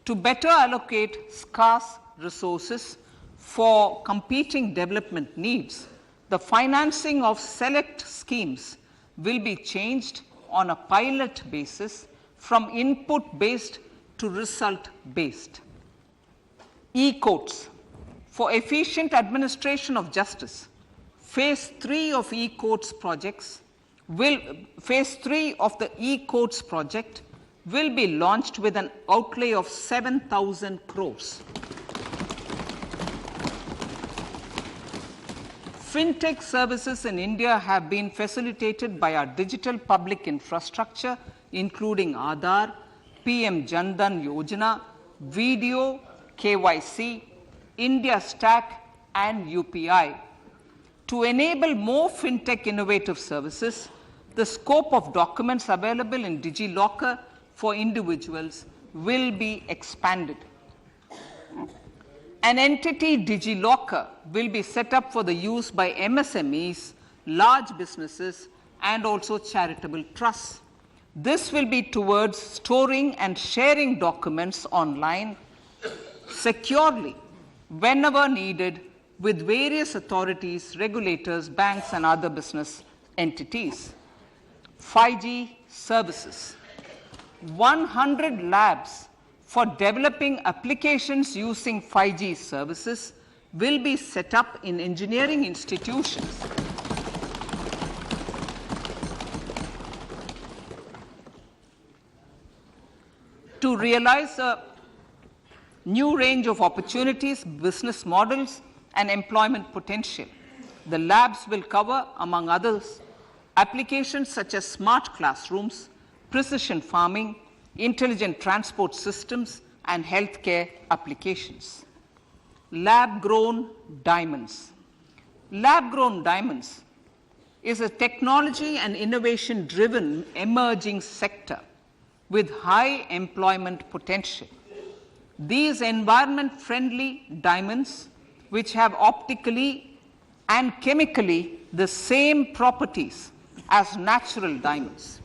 To better allocate scarce resources for competing development needs, the financing of select schemes will be changed on a pilot basis from input-based to result-based. E-courts. For efficient administration of justice, Phase 3 of e-courts projects Phase 3 of the e-courts project will be launched with an outlay of 7,000 crores. Fintech services in India have been facilitated by our digital public infrastructure, including Aadhaar, PM Jan Dhan Yojana, Video, KYC, India Stack, and UPI. To enable more fintech innovative services, the scope of documents available in DigiLocker for individuals will be expanded. An entity DigiLocker will be set up for the use by MSMEs, large businesses, and also charitable trusts. This will be towards storing and sharing documents online securely whenever needed with various authorities, regulators, banks, and other business entities. 5G services. 100 labs for developing applications using 5G services will be set up in engineering institutions. To realize a new range of opportunities, business models, and employment potential. The labs will cover, among others, applications such as smart classrooms, precision farming, intelligent transport systems, and healthcare applications. Lab-grown diamonds. Lab-grown diamonds is a technology and innovation-driven emerging sector with high employment potential. These environment-friendly diamonds, which have optically and chemically the same properties as natural diamonds.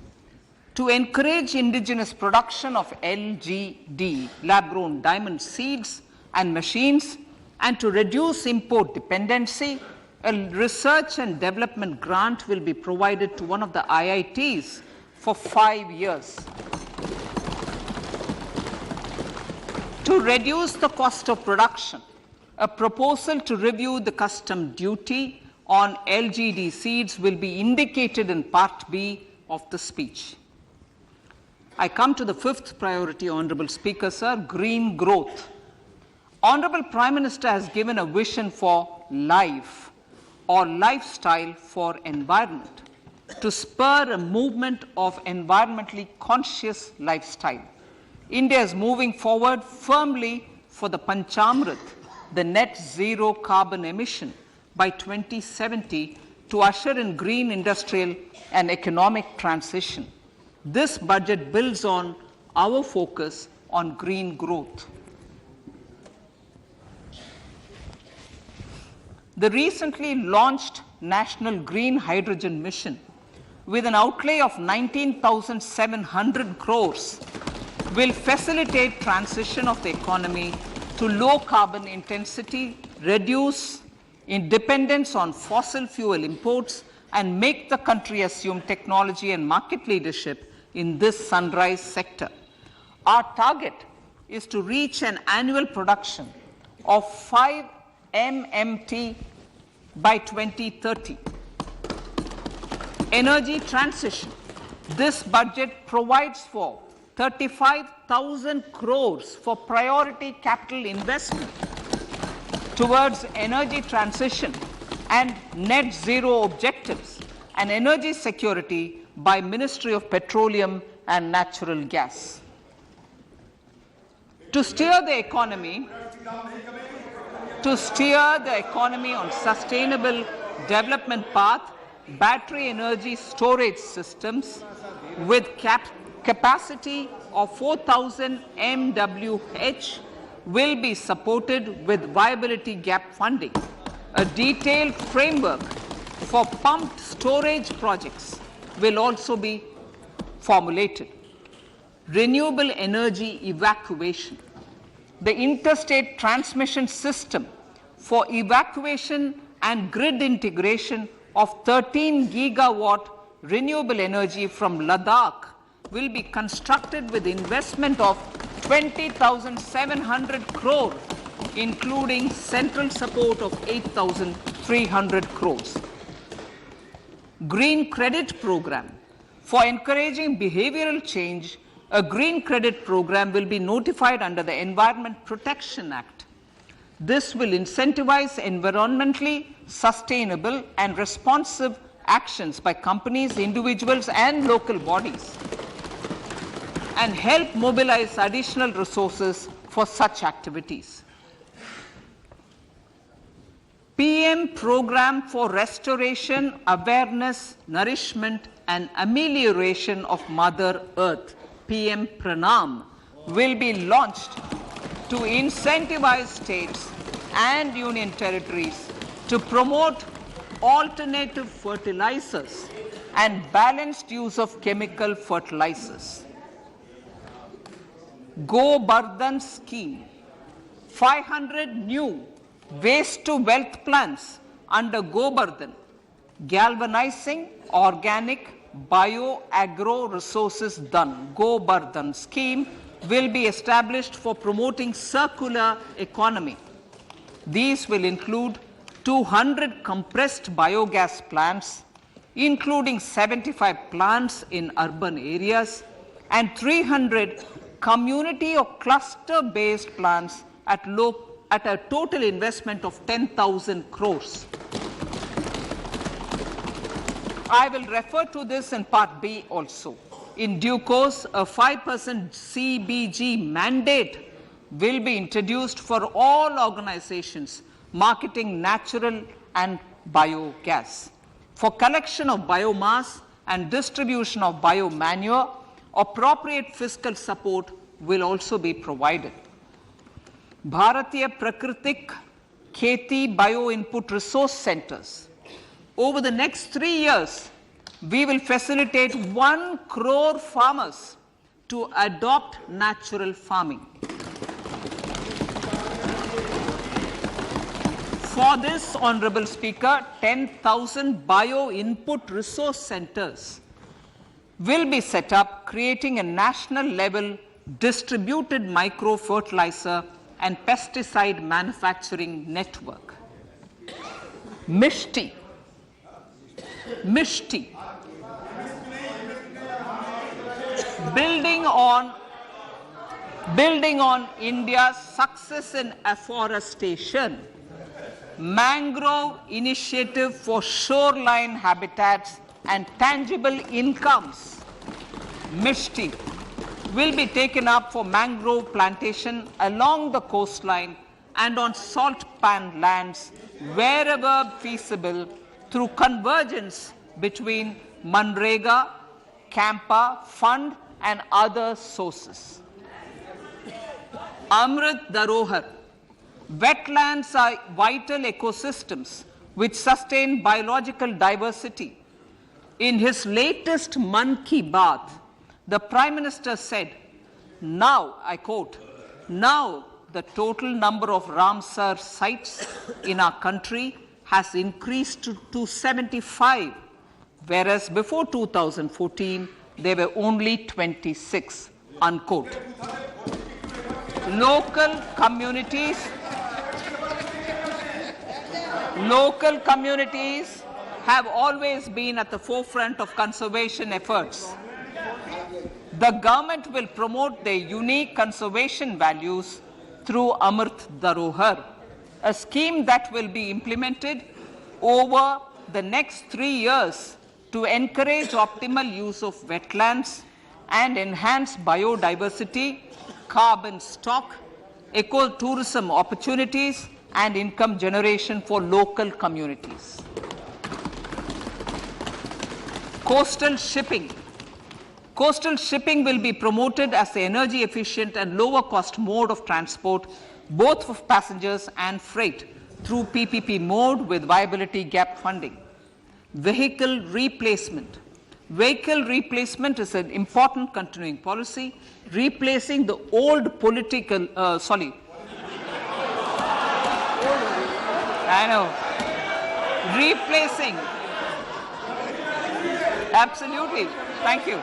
To encourage indigenous production of LGD, lab-grown diamond seeds and machines, and to reduce import dependency, a research and development grant will be provided to one of the IITs for 5 years. To reduce the cost of production, a proposal to review the custom duty on LGD seeds will be indicated in Part B of the speech. I come to the fifth priority, Honorable Speaker, sir, green growth. Honorable Prime Minister has given a vision for life or lifestyle for environment to spur a movement of environmentally conscious lifestyle. India is moving forward firmly for the Panchamrit, the net zero carbon emission by 2070 to usher in green industrial and economic transition. This budget builds on our focus on green growth. The recently launched National Green Hydrogen Mission, with an outlay of 19,700 crores, will facilitate transition of the economy to low carbon intensity, reduce dependence on fossil fuel imports, and make the country assume technology and market leadership in this sunrise sector. Our target is to reach an annual production of 5 MMT by 2030. Energy transition. This budget provides for 35,000 crores for priority capital investment towards energy transition and net zero objectives and energy security by Ministry of Petroleum and Natural Gas. To steer the economy on sustainable development path, battery energy storage systems with capacity of 4,000 MWH will be supported with viability gap funding. A detailed framework for pumped storage projects will also be formulated. Renewable energy evacuation. the interstate transmission system for evacuation and grid integration of 13 gigawatt renewable energy from Ladakh will be constructed with investment of 20,700 crore, including central support of 8,300 crores. Green Credit Program. For encouraging behavioral change, a green credit program will be notified under the Environment Protection Act. This will incentivize environmentally sustainable and responsive actions by companies, individuals, and local bodies, and help mobilize additional resources for such activities. PM Program for Restoration, Awareness, Nourishment, and Amelioration of Mother Earth, PM Pranam, will be launched to incentivize states and union territories to promote alternative fertilizers and balanced use of chemical fertilizers. Go Bardhan Scheme. 500 new waste to wealth plants under Go Bardhan, galvanizing organic bio-agro resources done. Go Bardhan scheme will be established for promoting circular economy. These will include 200 compressed biogas plants, including 75 plants in urban areas, and 300 community or cluster-based plants at a total investment of 10,000 crores. I will refer to this in Part B also. In due course, a 5% CBG mandate will be introduced for all organizations marketing natural and biogas. For collection of biomass and distribution of biomanure, appropriate fiscal support will also be provided. Bharatiya Prakritik Kheti Bio Input Resource Centers. Over the next 3 years, we will facilitate 1 crore farmers to adopt natural farming. For this, Honorable Speaker, 10,000 bio input resource centers will be set up, creating a national level distributed micro fertilizer and pesticide manufacturing network. Mishti. Building on India's success in afforestation, mangrove initiative for shoreline habitats and tangible incomes, Mishti, will be taken up for mangrove plantation along the coastline and on salt pan lands wherever feasible through convergence between Manrega, Campa, Fund and other sources. Amrit Dharohar. Wetlands are vital ecosystems which sustain biological diversity. In his latest Mann Ki Baat, the Prime Minister said, now, I quote, now the total number of Ramsar sites in our country has increased to 75, whereas before 2014, there were only 26, unquote. Local communities have always been at the forefront of conservation efforts. The government will promote their unique conservation values through Amrit Dharohar, a scheme that will be implemented over the next 3 years to encourage optimal use of wetlands and enhance biodiversity, carbon stock, ecotourism opportunities, and income generation for local communities. Coastal shipping. Coastal shipping will be promoted as the energy efficient and lower cost mode of transport, both for passengers and freight, through PPP mode with viability gap funding. Vehicle replacement. Vehicle replacement is an important continuing policy, replacing the old I know. Replacing. Absolutely. Thank you.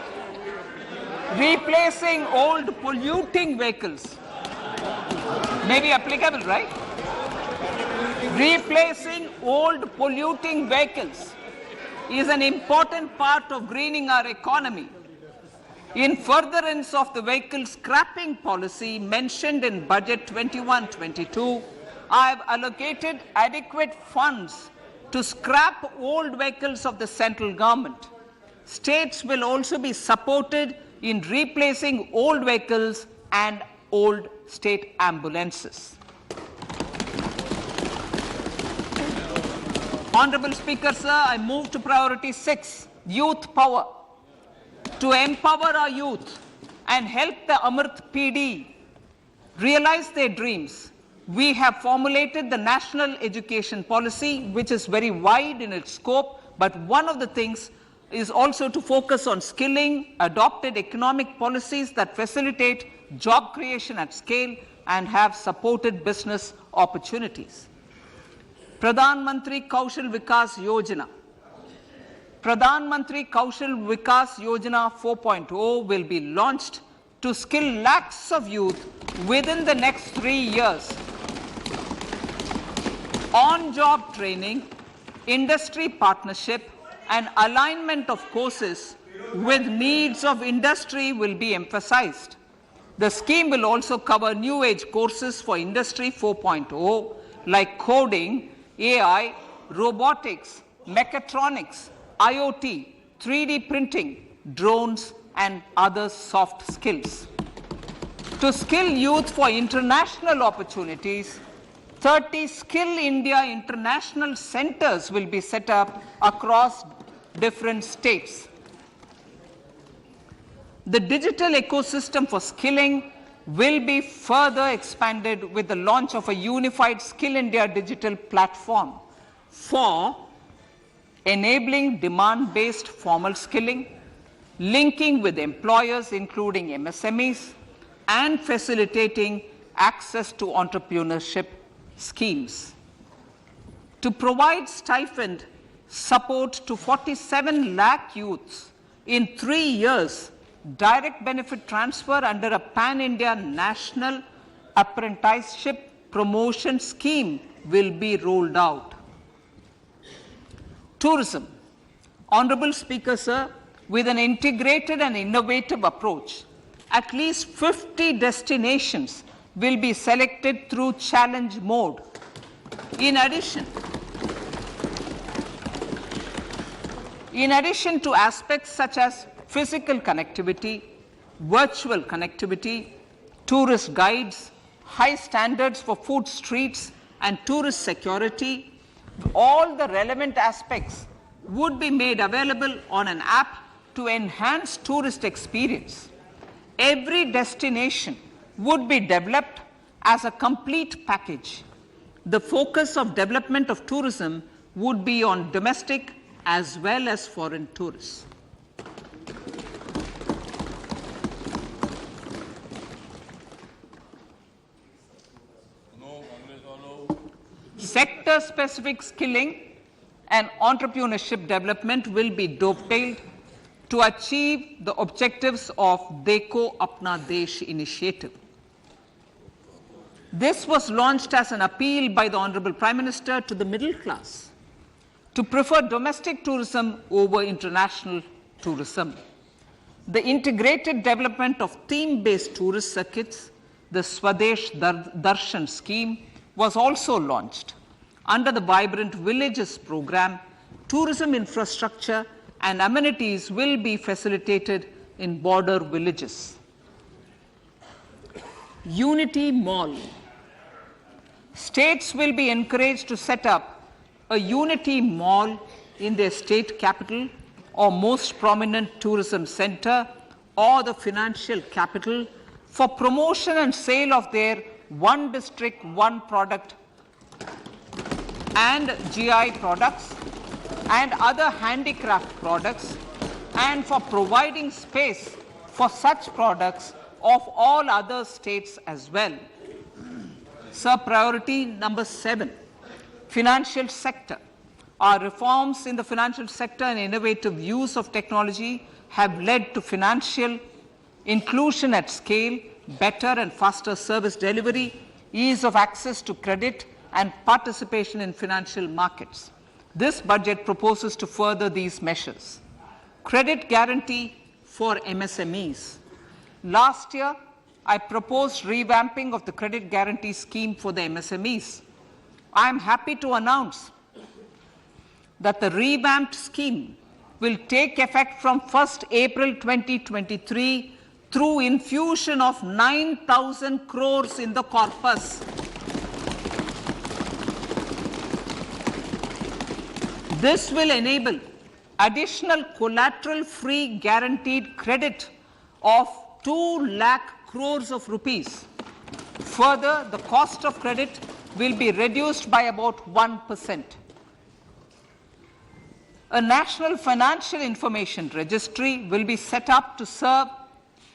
Replacing old polluting vehicles. Maybe applicable, right? Replacing old polluting vehicles is an important part of greening our economy. In furtherance of the vehicle scrapping policy mentioned in Budget 21-22, I have allocated adequate funds to scrap old vehicles of the central government. States will also be supported in replacing old vehicles and old state ambulances. Honorable Speaker, sir, I move to priority 6, youth power. To empower our youth and help the Amrit PD realize their dreams, we have formulated the National Education Policy, which is very wide in its scope, but one of the things is also to focus on skilling, adopted economic policies that facilitate job creation at scale and have supported business opportunities. Pradhan Mantri Kaushal Vikas Yojana. Pradhan Mantri Kaushal Vikas Yojana 4.0 will be launched to skill lakhs of youth within the next 3 years. On-job training, industry partnership, and alignment of courses with needs of industry will be emphasized. The scheme will also cover new age courses for Industry 4.0 like coding, AI, robotics, mechatronics, IoT, 3D printing, drones, and other soft skills. To skill youth for international opportunities, 30 Skill India international centers will be set up across different states. The digital ecosystem for skilling will be further expanded with the launch of a unified Skill India digital platform for enabling demand-based formal skilling, linking with employers including MSMEs, and facilitating access to entrepreneurship schemes. To provide stipend support to 47 lakh youths in 3 years, direct benefit transfer under a pan-India national apprenticeship promotion scheme will be rolled out. Tourism. Honorable Speaker, sir, with an integrated and innovative approach, at least 50 destinations will be selected through challenge mode. In addition to aspects such as physical connectivity, virtual connectivity, tourist guides, high standards for food streets, and tourist security, all the relevant aspects would be made available on an app to enhance tourist experience. Every destination would be developed as a complete package. The focus of development of tourism would be on domestic as well as foreign tourists. Sector-specific skilling and entrepreneurship development will be dovetailed to achieve the objectives of Dekho Apna Desh initiative. This was launched as an appeal by the Honorable Prime Minister to the middle class to prefer domestic tourism over international tourism. The integrated development of theme-based tourist circuits, the Swadesh Darshan scheme, was also launched. Under the Vibrant Villages program, tourism infrastructure and amenities will be facilitated in border villages. Unity Mall. States will be encouraged to set up a Unity Mall in their state capital or most prominent tourism center or the financial capital for promotion and sale of their one district, one product and GI products and other handicraft products, and for providing space for such products of all other states as well. Sir, priority number 7, financial sector. Our reforms in the financial sector and innovative use of technology have led to financial inclusion at scale, better and faster service delivery, ease of access to credit, and participation in financial markets. This budget proposes to further these measures. Credit guarantee for MSMEs. Last year, I proposed revamping of the credit guarantee scheme for the MSMEs. I am happy to announce that the revamped scheme will take effect from 1st April 2023 through infusion of 9,000 crores in the corpus. This will enable additional collateral-free guaranteed credit of 2 lakh crores of rupees. Further, the cost of credit will be reduced by about 1%. A national financial information registry will be set up to serve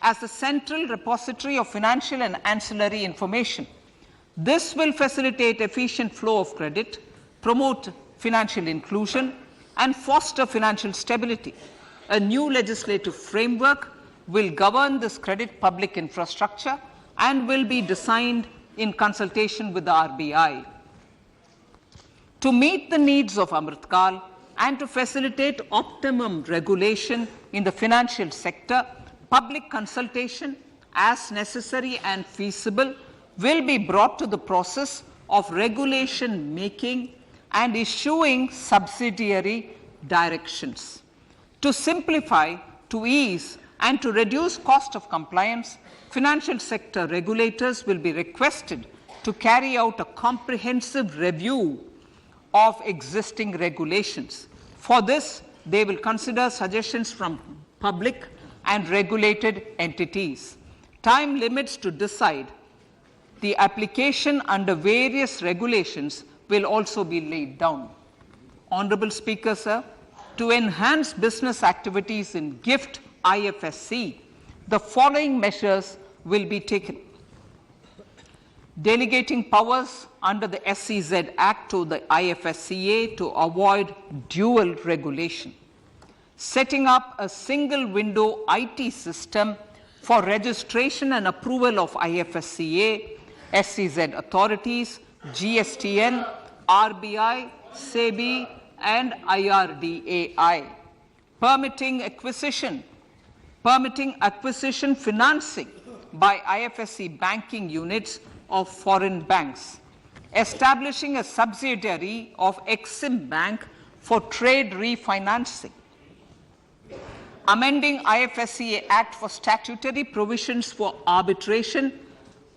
as the central repository of financial and ancillary information. This will facilitate efficient flow of credit, promote financial inclusion, and foster financial stability. A new legislative framework will govern this credit public infrastructure and will be designed in consultation with the RBI. To meet the needs of Amritkal and to facilitate optimum regulation in the financial sector, public consultation, as necessary and feasible, will be brought to the process of regulation making and issuing subsidiary directions. To simplify, to ease, and to reduce cost of compliance, financial sector regulators will be requested to carry out a comprehensive review of existing regulations. For this, they will consider suggestions from public and regulated entities. Time limits to decide the application under various regulations will also be laid down. Honorable Speaker, sir, to enhance business activities in GIFT IFSC, the following measures will be taken. Delegating powers under the SEZ Act to the IFSCA to avoid dual regulation. Setting up a single window IT system for registration and approval of IFSCA, SEZ authorities, GSTN, RBI, SEBI, and IRDAI. Permitting acquisition financing by IFSC banking units of foreign banks. Establishing a subsidiary of Exim Bank for trade refinancing. Amending IFSCA Act for statutory provisions for arbitration,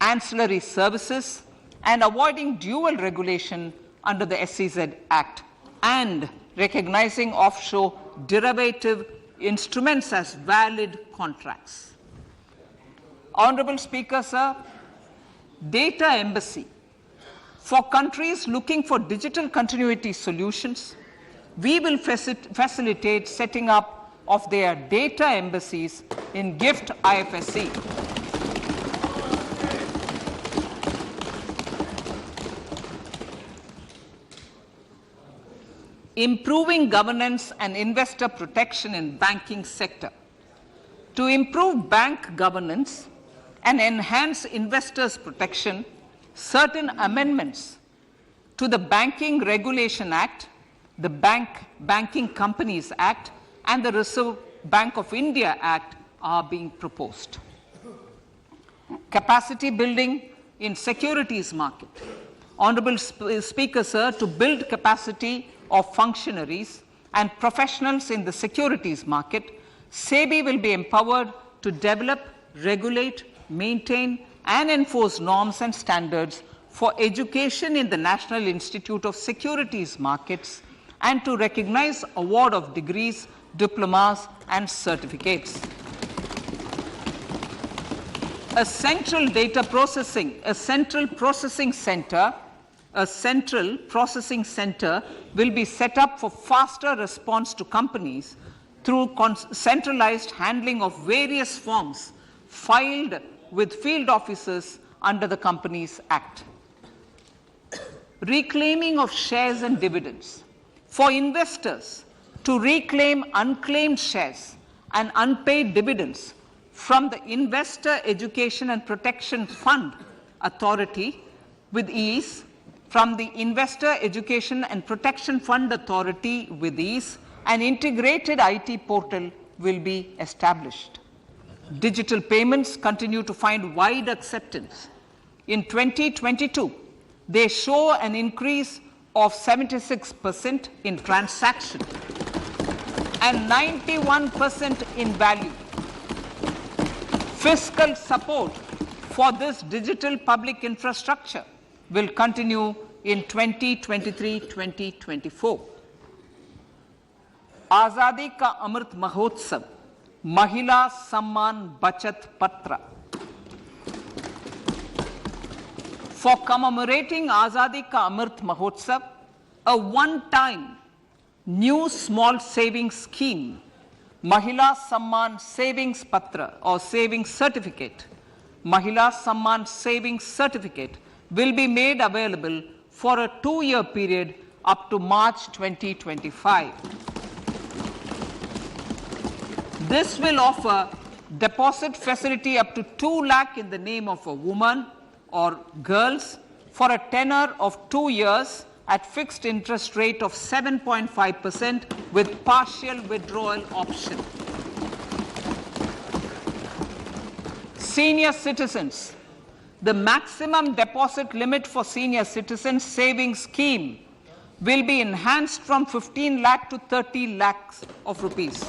ancillary services, and avoiding dual regulation under the SEZ Act, and recognizing offshore derivative instruments as valid contracts. Honorable Speaker, sir, data embassy. For countries looking for digital continuity solutions, we will facilitate setting up of their data embassies in GIFT IFSC. Improving governance and investor protection in banking sector. To improve bank governance and enhance investors' protection, certain amendments to the Banking Regulation Act, the Banking Companies Act, and the Reserve Bank of India Act are being proposed. Capacity building in securities market. Honorable Speaker, sir, to build capacity of functionaries and professionals in the securities market, SEBI will be empowered to develop, regulate, maintain, and enforce norms and standards for education in the National Institute of Securities Markets and to recognize award of degrees, diplomas, and certificates. A central processing center will be set up for faster response to companies through centralized handling of various forms filed with field officers under the Companies Act. reclaiming of shares and dividends. For investors to reclaim unclaimed shares and unpaid dividends from the Investor Education and Protection Fund Authority with ease, from the Investor Education and Protection Fund Authority with ease, an integrated IT portal will be established. Digital payments continue to find wide acceptance. In 2022, they show an increase of 76% in transaction and 91% in value. Fiscal support for this digital public infrastructure will continue in 2023-2024. आज़ादी का अमृत महोत्सव, महिला सम्मान बचत पत्र. For commemorating Azadi Ka Amrit Mahotsav, a one-time new small savings scheme, Mahila Samman Savings Patra or Savings Certificate, Mahila Samman Savings Certificate will be made available for a 2-year period up to March 2025. This will offer deposit facility up to 2 lakh in the name of a woman or girls for a tenure of 2 years at fixed interest rate of 7.5% with partial withdrawal option. Senior citizens, the maximum deposit limit for senior citizens savings scheme will be enhanced from 15 lakh to 30 lakhs of rupees.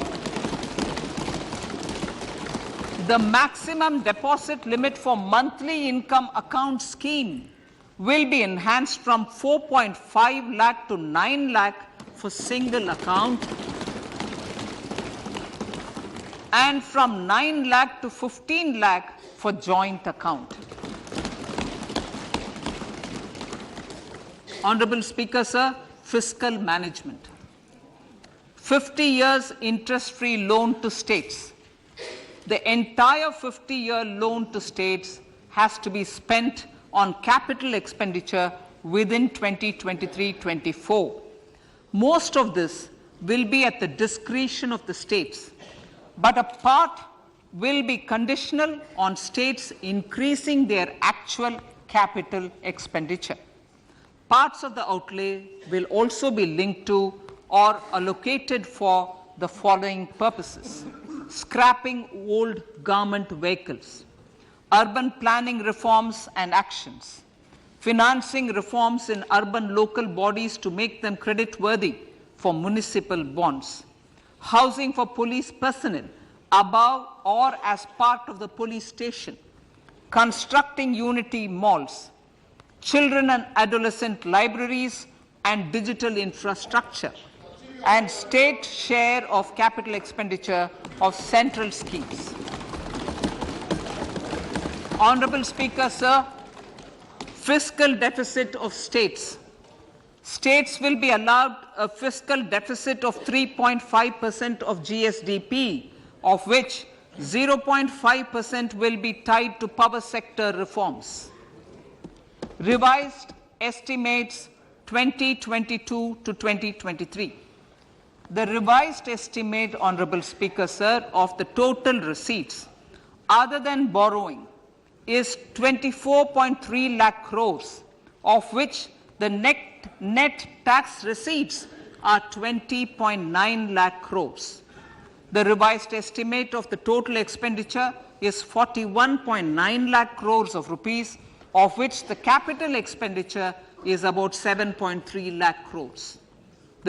The maximum deposit limit for monthly income account scheme will be enhanced from 4.5 lakh to 9 lakh for single account and from 9 lakh to 15 lakh for joint account. Honorable Speaker, sir, fiscal management. 50 years interest-free loan to states. The entire 50-year loan to states has to be spent on capital expenditure within 2023-24. Most of this will be at the discretion of the states, but a part will be conditional on states increasing their actual capital expenditure. Parts of the outlay will also be linked to or allocated for the following purposes: scrapping old government vehicles, urban planning reforms and actions, financing reforms in urban local bodies to make them credit-worthy for municipal bonds, housing for police personnel above or as part of the police station, constructing unity malls, children and adolescent libraries and digital infrastructure, and state share of capital expenditure of central schemes. Honorable Speaker, sir, fiscal deficit of states. States will be allowed a fiscal deficit of 3.5% of GSDP, of which 0.5% will be tied to power sector reforms. Revised estimates 2022 to 2023. The revised estimate, Honorable Speaker, sir, of the total receipts other than borrowing is 24.3 lakh crores, of which the net tax receipts are 20.9 lakh crores. The revised estimate of the total expenditure is 41.9 lakh crores of rupees, of which the capital expenditure is about 7.3 lakh crores.